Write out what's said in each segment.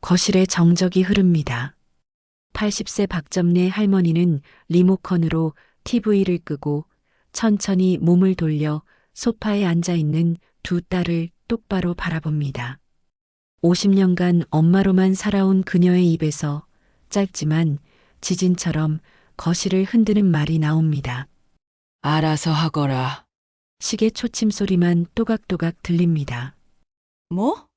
거실에 정적이 흐릅니다. 80세 박점래 할머니는 리모컨으로 TV를 끄고 천천히 몸을 돌려 소파에 앉아 있는 두 딸을 똑바로 바라봅니다. 50년간 엄마로만 살아온 그녀의 입에서 짧지만 지진처럼 거실을 흔드는 말이 나옵니다. 알아서 하거라. 시계 초침 소리만 또각또각 들립니다. 뭐?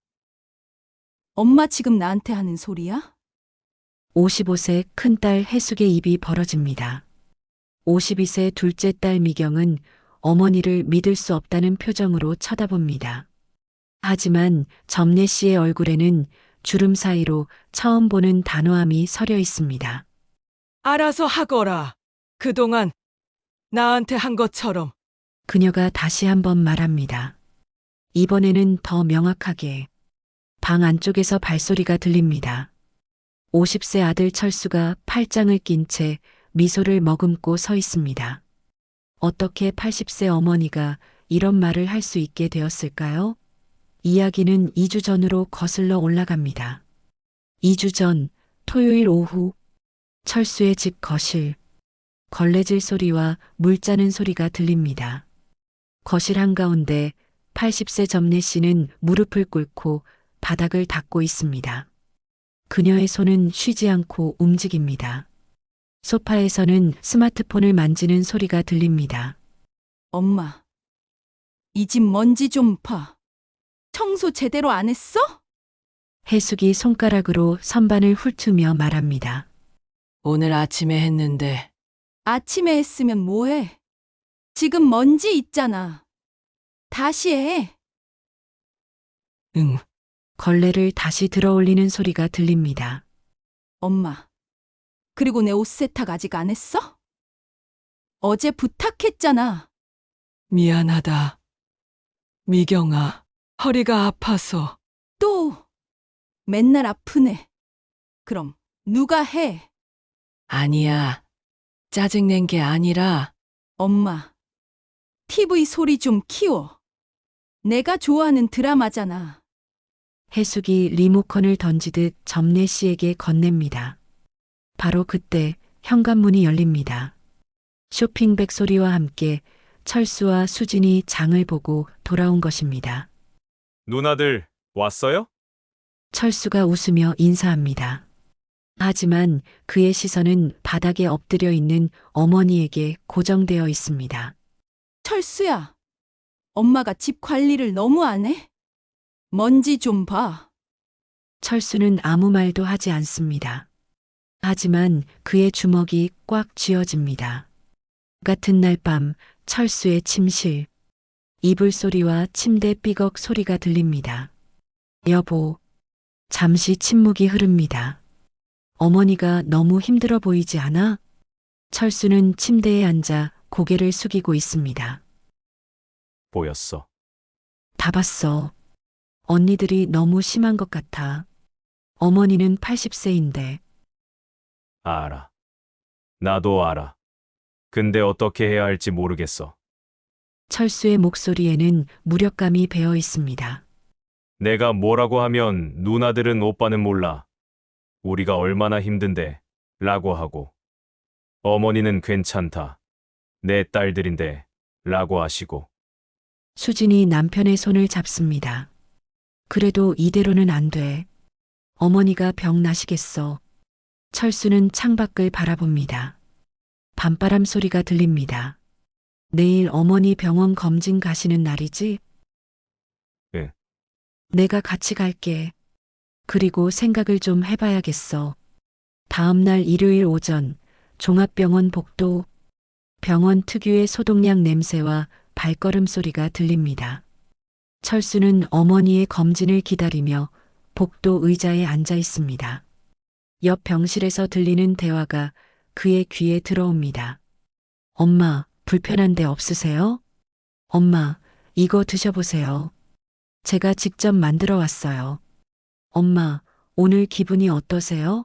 엄마 지금 나한테 하는 소리야? 55세 큰딸 혜숙의 입이 벌어집니다. 52세 둘째 딸 미경은 어머니를 믿을 수 없다는 표정으로 쳐다봅니다. 하지만 점례 씨의 얼굴에는 주름 사이로 처음 보는 단호함이 서려 있습니다. 알아서 하거라. 그동안 나한테 한 것처럼. 그녀가 다시 한번 말합니다. 이번에는 더 명확하게. 방 안쪽에서 발소리가 들립니다. 50세 아들 철수가 팔짱을 낀 채 미소를 머금고 서 있습니다. 어떻게 80세 어머니가 이런 말을 할 수 있게 되었을까요? 이야기는 2주 전으로 거슬러 올라갑니다. 2주 전 토요일 오후 철수의 집 거실, 걸레질 소리와 물 짜는 소리가 들립니다. 거실 한가운데 80세 점례 씨는 무릎을 꿇고 바닥을 닦고 있습니다. 그녀의 손은 쉬지 않고 움직입니다. 소파에서는 스마트폰을 만지는 소리가 들립니다. 엄마, 이 집 먼지 좀 봐. 청소 제대로 안 했어? 혜숙이 손가락으로 선반을 훑으며 말합니다. 오늘 아침에 했는데 아침에 했으면 뭐해? 지금 먼지 있잖아. 다시 해. 응. 걸레를 다시 들어올리는 소리가 들립니다. 엄마, 그리고 내 옷 세탁 아직 안 했어? 어제 부탁했잖아. 미안하다. 미경아, 허리가 아파서. 또 맨날 아프네. 그럼 누가 해? 아니야. 짜증낸 게 아니라 엄마, TV 소리 좀 키워. 내가 좋아하는 드라마잖아. 혜숙이 리모컨을 던지듯 점례 씨에게 건넵니다. 바로 그때 현관문이 열립니다. 쇼핑백 소리와 함께 철수와 수진이 장을 보고 돌아온 것입니다. 누나들 왔어요? 철수가 웃으며 인사합니다. 하지만 그의 시선은 바닥에 엎드려 있는 어머니에게 고정되어 있습니다. 철수야, 엄마가 집 관리를 너무 안 해? 먼지 좀 봐. 철수는 아무 말도 하지 않습니다. 하지만 그의 주먹이 꽉 쥐어집니다. 같은 날 밤 철수의 침실, 이불 소리와 침대 삐걱 소리가 들립니다. 여보, 잠시 침묵이 흐릅니다. 어머니가 너무 힘들어 보이지 않아? 철수는 침대에 앉아 고개를 숙이고 있습니다. 보였어. 다 봤어. 언니들이 너무 심한 것 같아. 어머니는 80세인데 알아. 나도 알아. 근데 어떻게 해야 할지 모르겠어. 철수의 목소리에는 무력감이 배어 있습니다. 내가 뭐라고 하면 누나들은 오빠는 몰라. 우리가 얼마나 힘든데 라고 하고 어머니는 괜찮다. 내 딸들인데 라고 하시고 수진이 남편의 손을 잡습니다. 그래도 이대로는 안 돼. 어머니가 병 나시겠어. 철수는 창밖을 바라봅니다. 밤바람 소리가 들립니다. 내일 어머니 병원 검진 가시는 날이지? 응. 내가 같이 갈게. 그리고 생각을 좀 해봐야겠어. 다음 날 일요일 오전 종합병원 복도 병원 특유의 소독약 냄새와 발걸음 소리가 들립니다. 철수는 어머니의 검진을 기다리며 복도 의자에 앉아 있습니다. 옆 병실에서 들리는 대화가 그의 귀에 들어옵니다. 엄마, 불편한 데 없으세요? 엄마, 이거 드셔보세요. 제가 직접 만들어 왔어요. 엄마, 오늘 기분이 어떠세요?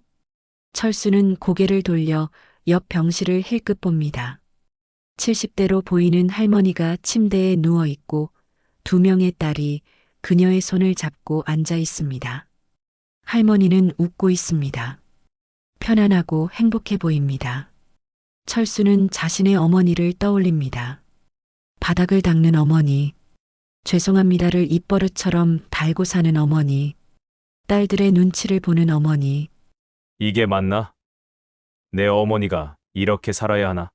철수는 고개를 돌려 옆 병실을 힐끗 봅니다. 70대로 보이는 할머니가 침대에 누워 있고 두 명의 딸이 그녀의 손을 잡고 앉아 있습니다. 할머니는 웃고 있습니다. 편안하고 행복해 보입니다. 철수는 자신의 어머니를 떠올립니다. 바닥을 닦는 어머니, 죄송합니다를 입버릇처럼 달고 사는 어머니, 딸들의 눈치를 보는 어머니, 이게 맞나? 내 어머니가 이렇게 살아야 하나?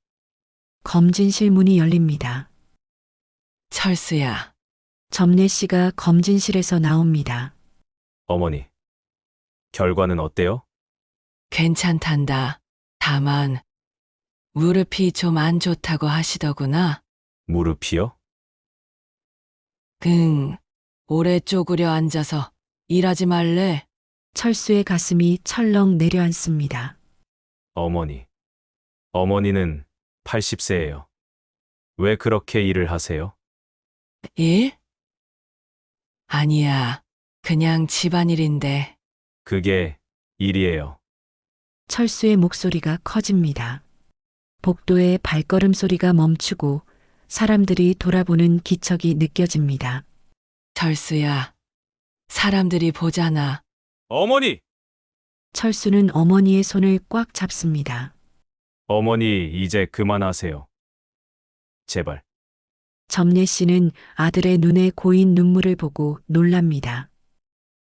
검진실 문이 열립니다. 철수야, 점례 씨가 검진실에서 나옵니다. 어머니. 결과는 어때요? 괜찮단다. 다만, 무릎이 좀 안 좋다고 하시더구나. 무릎이요? 오래 쪼그려 앉아서 일하지 말래. 철수의 가슴이 철렁 내려앉습니다. 어머니. 어머니는 80세예요. 왜 그렇게 일을 하세요? 일? 아니야. 그냥 집안일인데. 그게 일이에요. 철수의 목소리가 커집니다. 복도의 발걸음 소리가 멈추고 사람들이 돌아보는 기척이 느껴집니다. 철수야, 사람들이 보잖아. 어머니! 철수는 어머니의 손을 꽉 잡습니다. 어머니, 이제 그만하세요. 제발. 점례 씨는 아들의 눈에 고인 눈물을 보고 놀랍니다.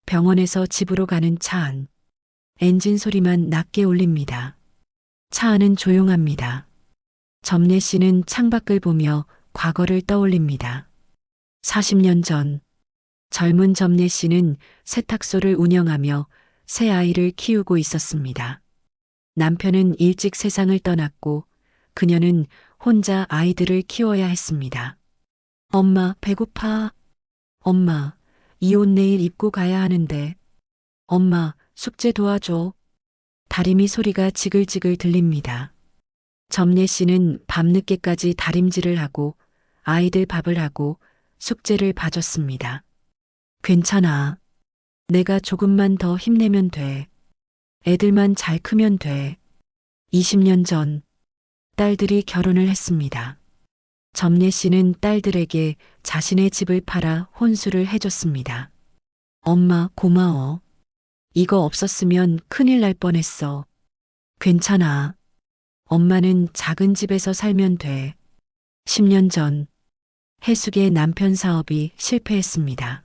병원에서 집으로 가는 차 안. 엔진 소리만 낮게 울립니다. 차 안은 조용합니다. 점례 씨는 창밖을 보며 과거를 떠올립니다. 40년 전, 젊은 점례 씨는 세탁소를 운영하며 새 아이를 키우고 있었습니다. 남편은 일찍 세상을 떠났고 그녀는 혼자 아이들을 키워야 했습니다. 엄마, 배고파. 엄마, 이 옷 내일 입고 가야 하는데. 엄마, 숙제 도와줘. 다리미 소리가 지글지글 들립니다. 점례 씨는 밤늦게까지 다림질을 하고 아이들 밥을 하고 숙제를 봐줬습니다. 괜찮아. 내가 조금만 더 힘내면 돼. 애들만 잘 크면 돼. 20년 전 딸들이 결혼을 했습니다. 점례 씨는 딸들에게 자신의 집을 팔아 혼수를 해줬습니다. 엄마, 고마워. 이거 없었으면 큰일 날 뻔했어. 괜찮아. 엄마는 작은 집에서 살면 돼. 10년 전 해숙의 남편 사업이 실패했습니다.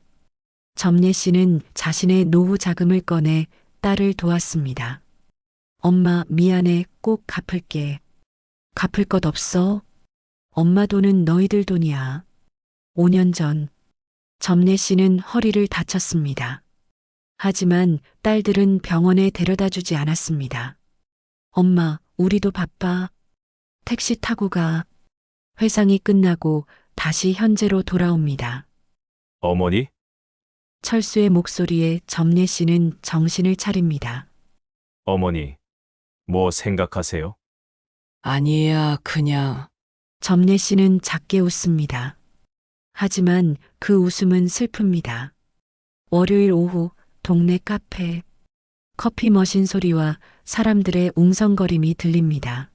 점례 씨는 자신의 노후 자금을 꺼내 딸을 도왔습니다. 엄마, 미안해. 꼭 갚을게. 갚을 것 없어? 엄마 돈은 너희들 돈이야. 5년 전 점례 씨는 허리를 다쳤습니다. 하지만 딸들은 병원에 데려다 주지 않았습니다. 엄마, 우리도 바빠. 택시 타고 가. 회상이 끝나고 다시 현재로 돌아옵니다. 어머니? 철수의 목소리에 점례 씨는 정신을 차립니다. 어머니. 뭐 생각하세요? 아니야, 그냥. 점례 씨는 작게 웃습니다. 하지만 그 웃음은 슬픕니다. 월요일 오후 동네 카페, 커피 머신 소리와 사람들의 웅성거림이 들립니다.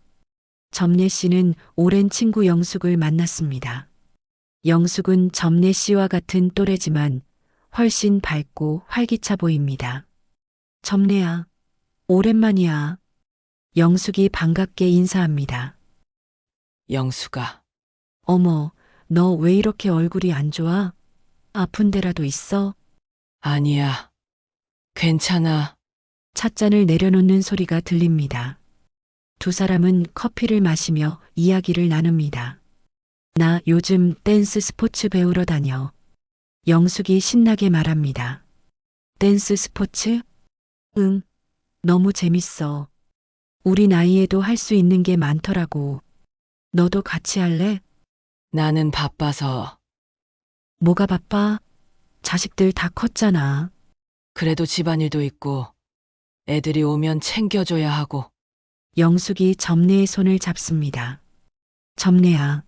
점례 씨는 오랜 친구 영숙을 만났습니다. 영숙은 점례 씨와 같은 또래지만 훨씬 밝고 활기차 보입니다. 점례야, 오랜만이야. 영숙이 반갑게 인사합니다. 영수가. 어머, 너 왜 이렇게 얼굴이 안 좋아? 아픈 데라도 있어? 아니야. 괜찮아. 찻잔을 내려놓는 소리가 들립니다. 두 사람은 커피를 마시며 이야기를 나눕니다. 나 요즘 댄스 스포츠 배우러 다녀. 영숙이 신나게 말합니다. 댄스 스포츠? 응, 너무 재밌어. 우리 나이에도 할 수 있는 게 많더라고. 너도 같이 할래? 나는 바빠서. 뭐가 바빠? 자식들 다 컸잖아. 그래도 집안일도 있고, 애들이 오면 챙겨줘야 하고. 영숙이 점례의 손을 잡습니다. 점례야,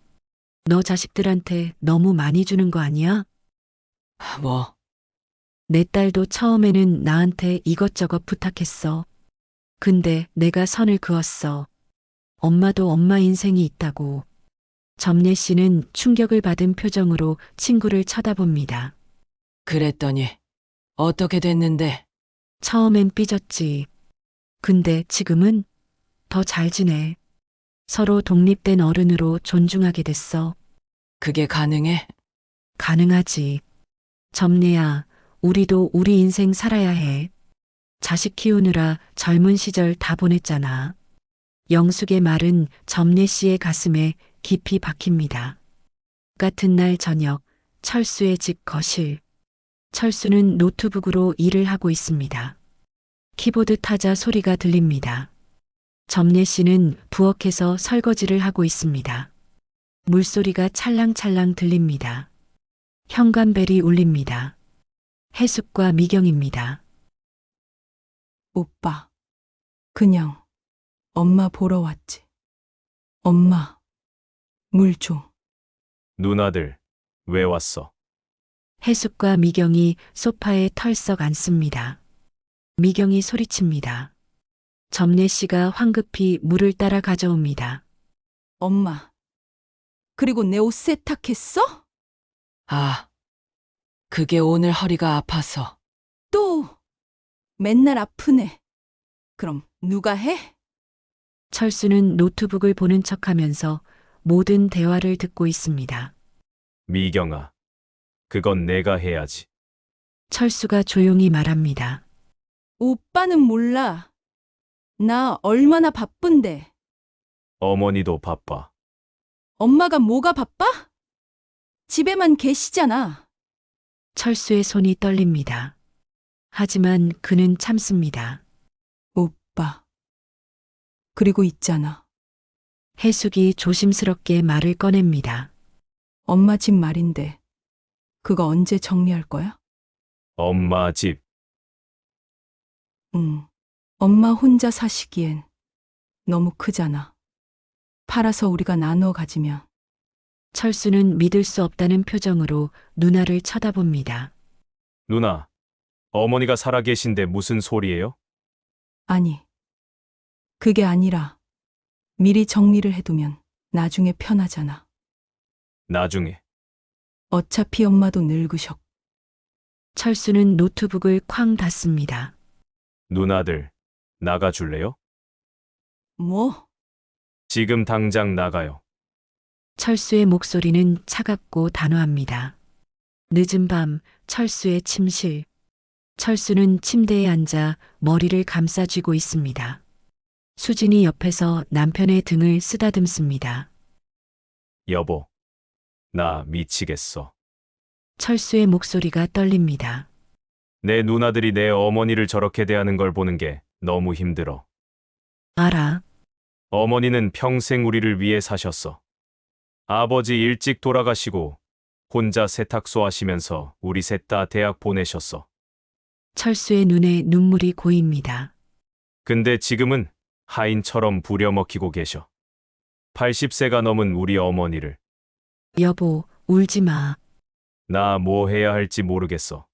너 자식들한테 너무 많이 주는 거 아니야? 뭐, 내 딸도 처음에는 나한테 이것저것 부탁했어. 근데 내가 선을 그었어. 엄마도 엄마 인생이 있다고. 점례 씨는 충격을 받은 표정으로 친구를 쳐다봅니다. 그랬더니, 어떻게 됐는데? 처음엔 삐졌지. 근데 지금은 더 잘 지내. 서로 독립된 어른으로 존중하게 됐어. 그게 가능해? 가능하지. 점례야, 우리도 우리 인생 살아야 해. 자식 키우느라 젊은 시절 다 보냈잖아. 영숙의 말은 점례 씨의 가슴에 깊이 박힙니다. 같은 날 저녁, 철수의 집 거실. 철수는 노트북으로 일을 하고 있습니다. 키보드 타자 소리가 들립니다. 점례 씨는 부엌에서 설거지를 하고 있습니다. 물소리가 찰랑찰랑 들립니다. 현관벨이 울립니다. 해숙과 미경입니다. 오빠, 그냥 엄마 보러 왔지. 엄마, 물 좀. 누나들, 왜 왔어? 해숙과 미경이 소파에 털썩 앉습니다. 미경이 소리칩니다. 점례 씨가 황급히 물을 따라 가져옵니다. 엄마. 그리고 내 옷 세탁했어? 아, 그게 오늘 허리가 아파서. 또 맨날 아프네. 그럼 누가 해? 철수는 노트북을 보는 척하면서 모든 대화를 듣고 있습니다. 미경아, 그건 내가 해야지. 철수가 조용히 말합니다. 오빠는 몰라. 나 얼마나 바쁜데. 어머니도 바빠. 엄마가 뭐가 바빠? 집에만 계시잖아. 철수의 손이 떨립니다. 하지만 그는 참습니다. 오빠. 그리고 있잖아. 해숙이 조심스럽게 말을 꺼냅니다. 엄마 집 말인데. 그거 언제 정리할 거야? 엄마 집, 응. 엄마 혼자 사시기엔 너무 크잖아. 팔아서 우리가 나누어 가지면. 철수는 믿을 수 없다는 표정으로 누나를 쳐다봅니다. 누나, 어머니가 살아계신데 무슨 소리예요? 아니. 그게 아니라 미리 정리를 해두면 나중에 편하잖아. 나중에. 어차피 엄마도 늙으셨고. 철수는 노트북을 쾅 닫습니다. 누나들, 나가줄래요? 뭐? 지금 당장 나가요. 철수의 목소리는 차갑고 단호합니다. 늦은 밤 철수의 침실. 철수는 침대에 앉아 머리를 감싸쥐고 있습니다. 수진이 옆에서 남편의 등을 쓰다듬습니다. 여보, 나 미치겠어. 철수의 목소리가 떨립니다. 내 누나들이 내 어머니를 저렇게 대하는 걸 보는 게 너무 힘들어. 알아. 어머니는 평생 우리를 위해 사셨어. 아버지 일찍 돌아가시고 혼자 세탁소 하시면서 우리 셋 다 대학 보내셨어. 철수의 눈에 눈물이 고입니다. 근데 지금은 하인처럼 부려먹히고 계셔. 80세가 넘은 우리 어머니를. 여보, 울지 마. 나 뭐 해야 할지 모르겠어.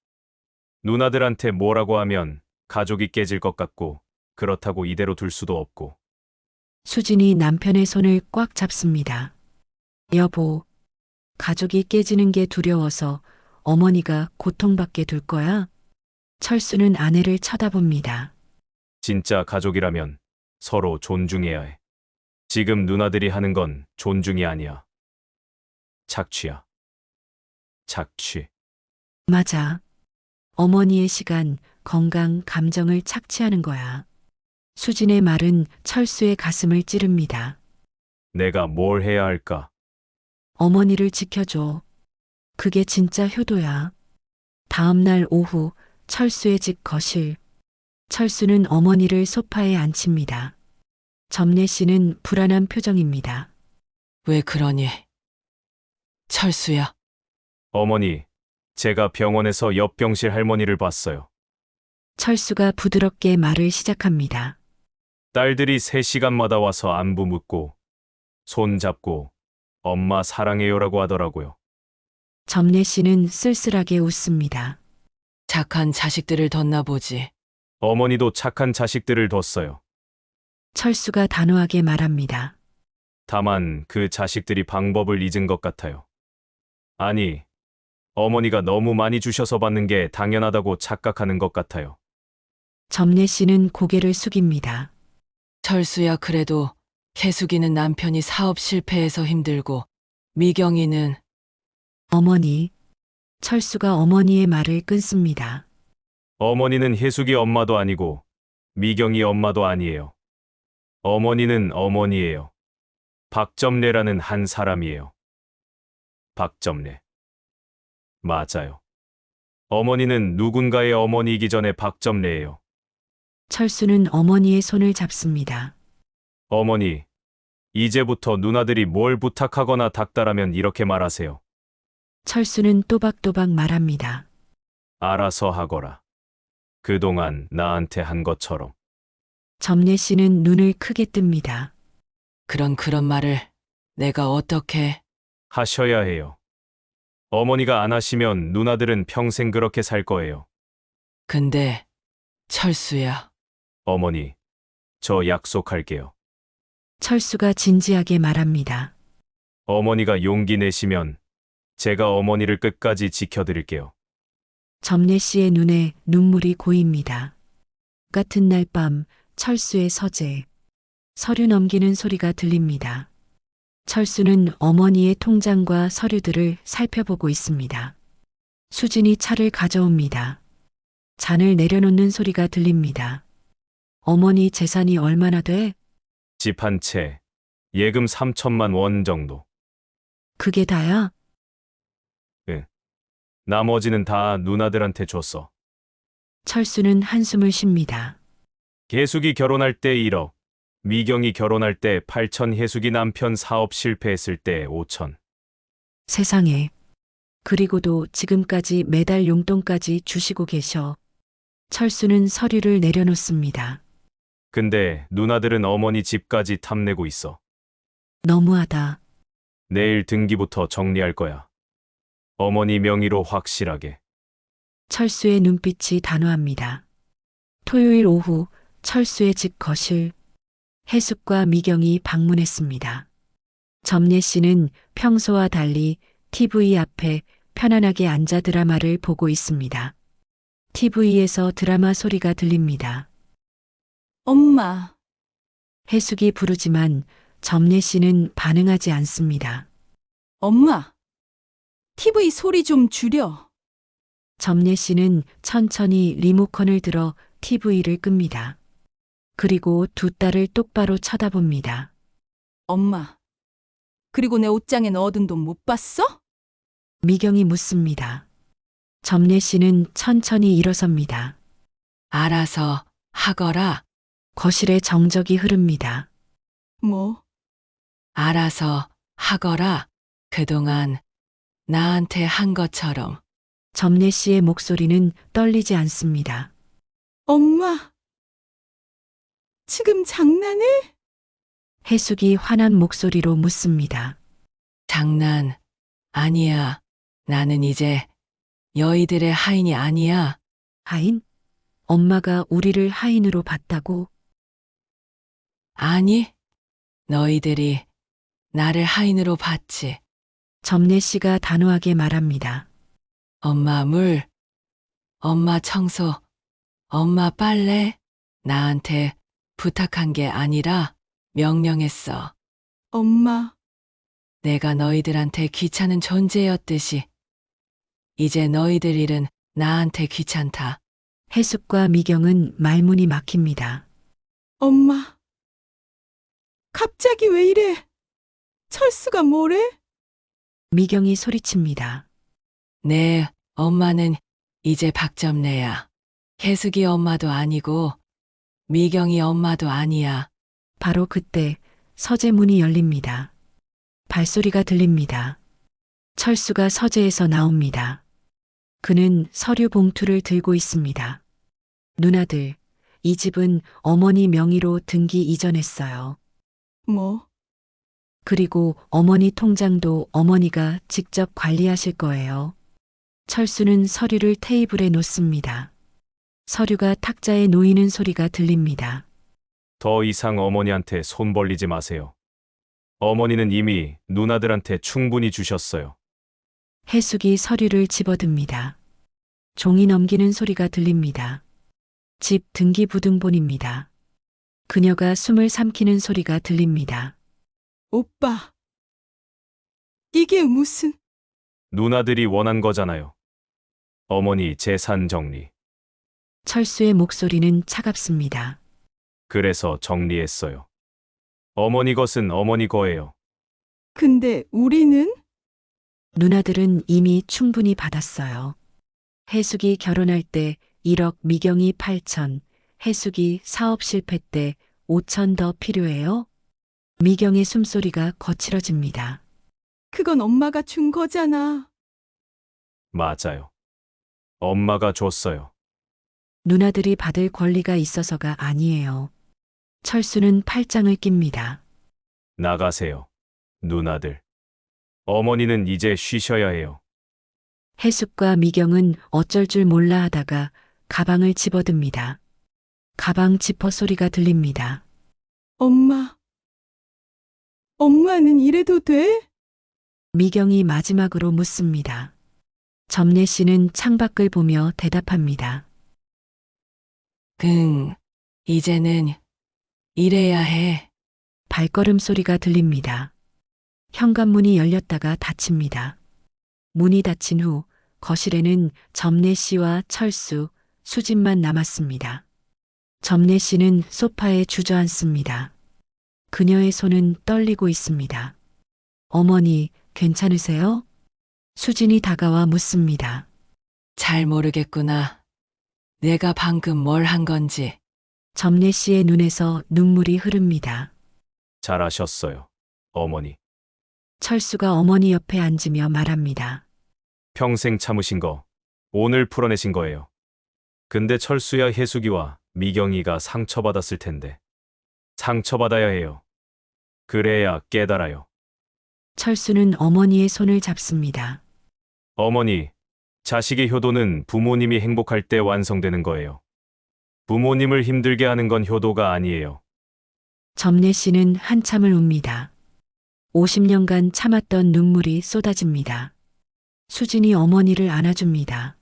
누나들한테 뭐라고 하면 가족이 깨질 것 같고 그렇다고 이대로 둘 수도 없고. 수진이 남편의 손을 꽉 잡습니다. 여보, 가족이 깨지는 게 두려워서 어머니가 고통받게 둘 거야? 철수는 아내를 쳐다봅니다. 진짜 가족이라면 서로 존중해야 해. 지금 누나들이 하는 건 존중이 아니야. 착취야. 착취. 맞아. 어머니의 시간, 건강, 감정을 착취하는 거야. 수진의 말은 철수의 가슴을 찌릅니다. 내가 뭘 해야 할까? 어머니를 지켜줘. 그게 진짜 효도야. 다음 날 오후 철수의 집 거실. 철수는 어머니를 소파에 앉힙니다. 점례 씨는 불안한 표정입니다. 왜 그러니? 철수야, 어머니, 제가 병원에서 옆 병실 할머니를 봤어요. 철수가 부드럽게 말을 시작합니다. 딸들이 3시간마다 와서 안부 묻고 손 잡고 엄마 사랑해요라고 하더라고요. 점례 씨는 쓸쓸하게 웃습니다. 착한 자식들을 뒀나 보지. 어머니도 착한 자식들을 뒀어요. 철수가 단호하게 말합니다. 다만 그 자식들이 방법을 잊은 것 같아요. 아니, 어머니가 너무 많이 주셔서 받는 게 당연하다고 착각하는 것 같아요. 점례 씨는 고개를 숙입니다. 철수야, 그래도 혜숙이는 남편이 사업 실패해서 힘들고 미경이는 어머니. 철수가 어머니의 말을 끊습니다. 어머니는 혜숙이 엄마도 아니고 미경이 엄마도 아니에요. 어머니는 어머니예요. 박점례라는 한 사람이에요. 박점례. 맞아요. 어머니는 누군가의 어머니이기 전에 박점례예요. 철수는 어머니의 손을 잡습니다. 어머니, 이제부터 누나들이 뭘 부탁하거나 닥달하면 이렇게 말하세요. 철수는 또박또박 말합니다. 알아서 하거라. 그동안 나한테 한 것처럼. 점례 씨는 눈을 크게 뜹니다. 그런 말을 내가 어떻게 하셔야 해요. 어머니가 안 하시면 누나들은 평생 그렇게 살 거예요. 근데 철수야, 어머니, 저 약속할게요. 철수가 진지하게 말합니다. 어머니가 용기 내시면 제가 어머니를 끝까지 지켜드릴게요. 점례 씨의 눈에 눈물이 고입니다. 같은 날 밤 철수의 서재. 서류 넘기는 소리가 들립니다. 철수는 어머니의 통장과 서류들을 살펴보고 있습니다. 수진이 차를 가져옵니다. 잔을 내려놓는 소리가 들립니다. 어머니 재산이 얼마나 돼? 집 한 채, 예금 3천만 원 정도. 그게 다야? 나머지는 다 누나들한테 줬어. 철수는 한숨을 쉽니다. 혜숙이 결혼할 때 1억, 미경이 결혼할 때 8천, 혜숙이 남편 사업 실패했을 때 5천. 세상에. 그리고도 지금까지 매달 용돈까지 주시고 계셔. 철수는 서류를 내려놓습니다. 근데 누나들은 어머니 집까지 탐내고 있어. 너무하다. 내일 등기부터 정리할 거야. 어머니 명의로 확실하게. 철수의 눈빛이 단호합니다. 토요일 오후 철수의 집 거실. 혜숙과 미경이 방문했습니다. 점례 씨는 평소와 달리 TV 앞에 편안하게 앉아 드라마를 보고 있습니다. TV에서 드라마 소리가 들립니다. 엄마, 혜숙이 부르지만 점례 씨는 반응하지 않습니다. 엄마. TV 소리 좀 줄여. 점례 씨는 천천히 리모컨을 들어 TV를 끕니다. 그리고 두 딸을 똑바로 쳐다봅니다. 엄마. 그리고 내 옷장에 넣어둔 돈 못 봤어? 미경이 묻습니다. 점례 씨는 천천히 일어섭니다. 알아서 하거라. 거실에 정적이 흐릅니다. 뭐? 알아서 하거라. 그동안 나한테 한 것처럼. 점례 씨의 목소리는 떨리지 않습니다. 엄마. 지금 장난해? 혜숙이 화난 목소리로 묻습니다. 장난 아니야. 나는 이제 너희들의 하인이 아니야. 하인? 엄마가 우리를 하인으로 봤다고? 아니, 너희들이 나를 하인으로 봤지. 점례 씨가 단호하게 말합니다. 엄마 물, 엄마 청소, 엄마 빨래 나한테 부탁한 게 아니라 명령했어. 엄마. 내가 너희들한테 귀찮은 존재였듯이 이제 너희들 일은 나한테 귀찮다. 혜숙과 미경은 말문이 막힙니다. 엄마. 갑자기 왜 이래? 철수가 뭐래? 미경이 소리칩니다. 내 엄마는 이제 박점례야. 혜숙이 엄마도 아니고 미경이 엄마도 아니야. 바로 그때 서재 문이 열립니다. 발소리가 들립니다. 철수가 서재에서 나옵니다. 그는 서류 봉투를 들고 있습니다. 누나들, 이 집은 어머니 명의로 등기 이전했어요. 뭐? 그리고 어머니 통장도 어머니가 직접 관리하실 거예요. 철수는 서류를 테이블에 놓습니다. 서류가 탁자에 놓이는 소리가 들립니다. 더 이상 어머니한테 손 벌리지 마세요. 어머니는 이미 누나들한테 충분히 주셨어요. 혜숙이 서류를 집어듭니다. 종이 넘기는 소리가 들립니다. 집 등기부등본입니다. 그녀가 숨을 삼키는 소리가 들립니다. 오빠. 이게 무슨... 누나들이 원한 거잖아요. 어머니 재산 정리. 철수의 목소리는 차갑습니다. 그래서 정리했어요. 어머니 것은 어머니 거예요. 근데 우리는? 누나들은 이미 충분히 받았어요. 해숙이 결혼할 때 1억, 미경이 8천, 해숙이 사업 실패 때 5천 더 필요해요? 미경의 숨소리가 거칠어집니다. 그건 엄마가 준 거잖아. 맞아요. 엄마가 줬어요. 누나들이 받을 권리가 있어서가 아니에요. 철수는 팔짱을 낍니다. 나가세요. 누나들. 어머니는 이제 쉬셔야 해요. 해숙과 미경은 어쩔 줄 몰라 하다가 가방을 집어듭니다. 가방 지퍼 소리가 들립니다. 엄마. 엄마는 이래도 돼? 미경이 마지막으로 묻습니다. 점례 씨는 창밖을 보며 대답합니다. 이제는 이래야 해. 발걸음 소리가 들립니다. 현관문이 열렸다가 닫힙니다. 문이 닫힌 후 거실에는 점례 씨와 철수, 수진만 남았습니다. 점례 씨는 소파에 주저앉습니다. 그녀의 손은 떨리고 있습니다. 어머니, 괜찮으세요? 수진이 다가와 묻습니다. 잘 모르겠구나. 내가 방금 뭘 한 건지. 점례 씨의 눈에서 눈물이 흐릅니다. 잘하셨어요. 어머니. 철수가 어머니 옆에 앉으며 말합니다. 평생 참으신 거 오늘 풀어내신 거예요. 근데 철수야 해숙이와 미경이가 상처받았을 텐데. 상처받아야 해요. 그래야 깨달아요. 철수는 어머니의 손을 잡습니다. 어머니, 자식의 효도는 부모님이 행복할 때 완성되는 거예요. 부모님을 힘들게 하는 건 효도가 아니에요. 점례 씨는 한참을 웁니다. 50년간 참았던 눈물이 쏟아집니다. 수진이 어머니를 안아줍니다.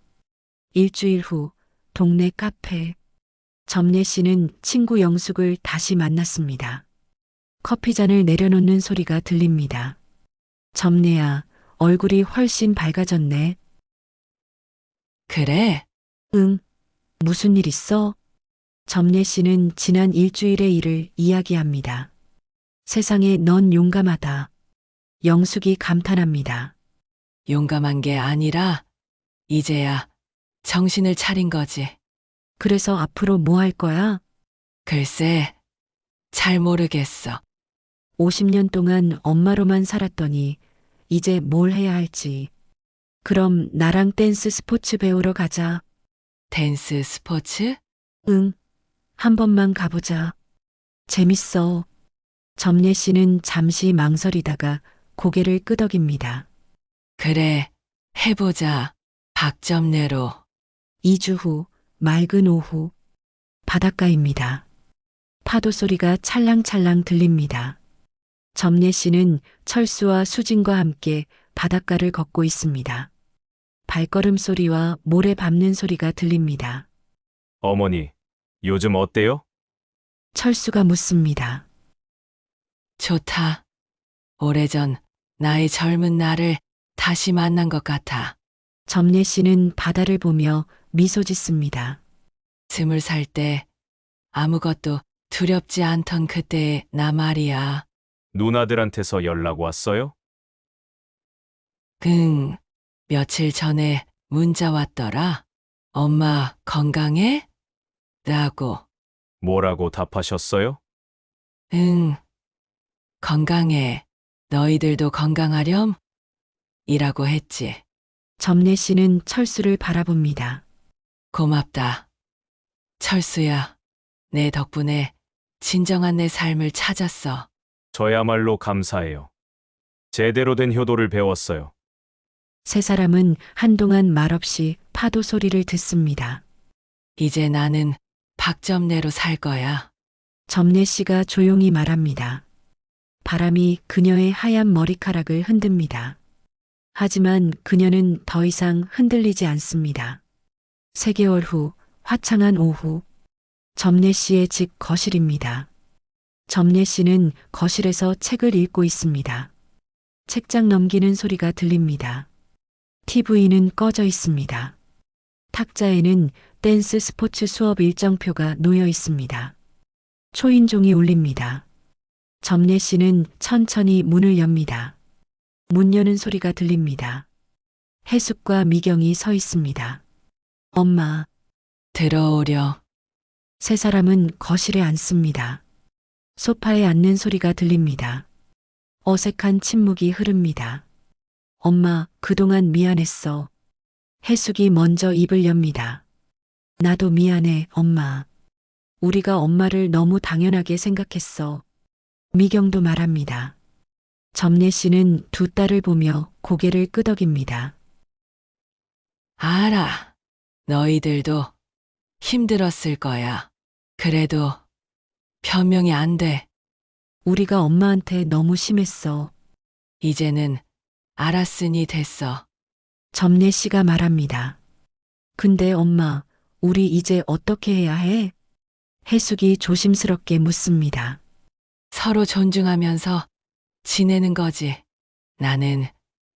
일주일 후 동네 카페. 점례 씨는 친구 영숙을 다시 만났습니다. 커피잔을 내려놓는 소리가 들립니다. 점례야, 얼굴이 훨씬 밝아졌네. 그래? 응. 무슨 일 있어? 점례 씨는 지난 일주일의 일을 이야기합니다. 세상에 넌 용감하다. 영숙이 감탄합니다. 용감한 게 아니라 이제야 정신을 차린 거지. 그래서 앞으로 뭐 할 거야? 글쎄, 잘 모르겠어. 50년 동안 엄마로만 살았더니 이제 뭘 해야 할지. 그럼 나랑 댄스 스포츠 배우러 가자. 댄스 스포츠? 응. 한 번만 가보자. 재밌어. 점례 씨는 잠시 망설이다가 고개를 끄덕입니다. 그래, 해보자. 박점례로. 2주 후 맑은 오후 바닷가입니다. 파도 소리가 찰랑찰랑 들립니다. 점례 씨는 철수와 수진과 함께 바닷가를 걷고 있습니다. 발걸음 소리와 모래 밟는 소리가 들립니다. 어머니, 요즘 어때요? 철수가 묻습니다. 좋다. 오래전 나의 젊은 나를 다시 만난 것 같아. 점례 씨는 바다를 보며 미소 짓습니다. 20살 때 아무것도 두렵지 않던 그때의 나 말이야. 누나들한테서 연락 왔어요? 며칠 전에 문자 왔더라. 엄마 건강해? 라고. 뭐라고 답하셨어요? 응. 건강해. 너희들도 건강하렴? 이라고 했지. 점례 씨는 철수를 바라봅니다. 고맙다. 철수야. 내 덕분에 진정한 내 삶을 찾았어. 저야말로 감사해요. 제대로 된 효도를 배웠어요. 세 사람은 한동안 말없이 파도 소리를 듣습니다. 이제 나는 박점례로 살 거야. 점례 씨가 조용히 말합니다. 바람이 그녀의 하얀 머리카락을 흔듭니다. 하지만 그녀는 더 이상 흔들리지 않습니다. 3개월 후 화창한 오후 점례 씨의 집 거실입니다. 점례 씨는 거실에서 책을 읽고 있습니다. 책장 넘기는 소리가 들립니다. TV는 꺼져 있습니다. 탁자에는 댄스 스포츠 수업 일정표가 놓여 있습니다. 초인종이 울립니다. 점례 씨는 천천히 문을 엽니다. 문 여는 소리가 들립니다. 해숙과 미경이 서 있습니다. 엄마, 들어오려. 세 사람은 거실에 앉습니다. 소파에 앉는 소리가 들립니다. 어색한 침묵이 흐릅니다. 엄마, 그동안 미안했어. 해숙이 먼저 입을 엽니다. 나도 미안해, 엄마. 우리가 엄마를 너무 당연하게 생각했어. 미경도 말합니다. 점례 씨는 두 딸을 보며 고개를 끄덕입니다. 알아. 너희들도 힘들었을 거야. 그래도 변명이 안 돼. 우리가 엄마한테 너무 심했어. 이제는 알았으니 됐어. 점례 씨가 말합니다. 근데 엄마, 우리 이제 어떻게 해야 해? 해숙이 조심스럽게 묻습니다. 서로 존중하면서 지내는 거지. 나는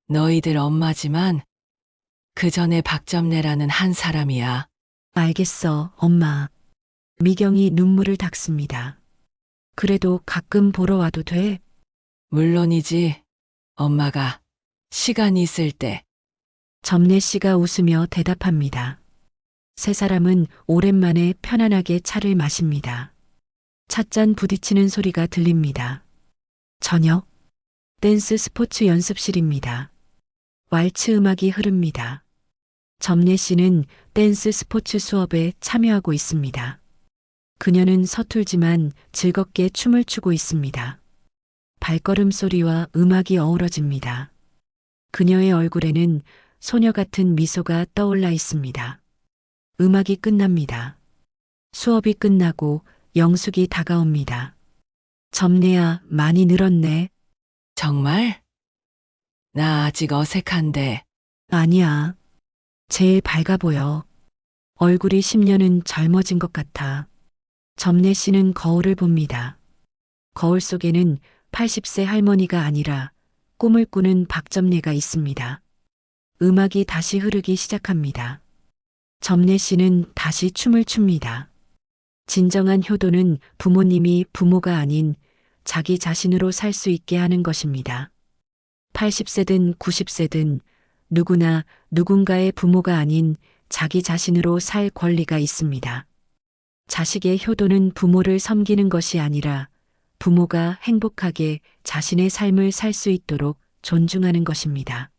너희들 엄마지만 그 전에 박점례라는 한 사람이야. 알겠어, 엄마. 미경이 눈물을 닦습니다. 그래도 가끔 보러 와도 돼? 물론이지. 엄마가 시간이 있을 때. 점례 씨가 웃으며 대답합니다. 세 사람은 오랜만에 편안하게 차를 마십니다. 찻잔 부딪히는 소리가 들립니다. 저녁, 댄스 스포츠 연습실입니다. 왈츠 음악이 흐릅니다. 점례 씨는 댄스 스포츠 수업에 참여하고 있습니다. 그녀는 서툴지만 즐겁게 춤을 추고 있습니다. 발걸음 소리와 음악이 어우러집니다. 그녀의 얼굴에는 소녀 같은 미소가 떠올라 있습니다. 음악이 끝납니다. 수업이 끝나고 영숙이 다가옵니다. 점례야, 많이 늘었네. 정말? 나 아직 어색한데. 아니야. 제일 밝아 보여. 얼굴이 10년은 젊어진 것 같아. 점례 씨는 거울을 봅니다. 거울 속에는 80세 할머니가 아니라 꿈을 꾸는 박점례가 있습니다. 음악이 다시 흐르기 시작합니다. 점례 씨는 다시 춤을 춥니다. 진정한 효도는 부모님이 부모가 아닌 자기 자신으로 살 수 있게 하는 것입니다. 80세든 90세든 누구나 누군가의 부모가 아닌 자기 자신으로 살 권리가 있습니다. 자식의 효도는 부모를 섬기는 것이 아니라 부모가 행복하게 자신의 삶을 살 수 있도록 존중하는 것입니다.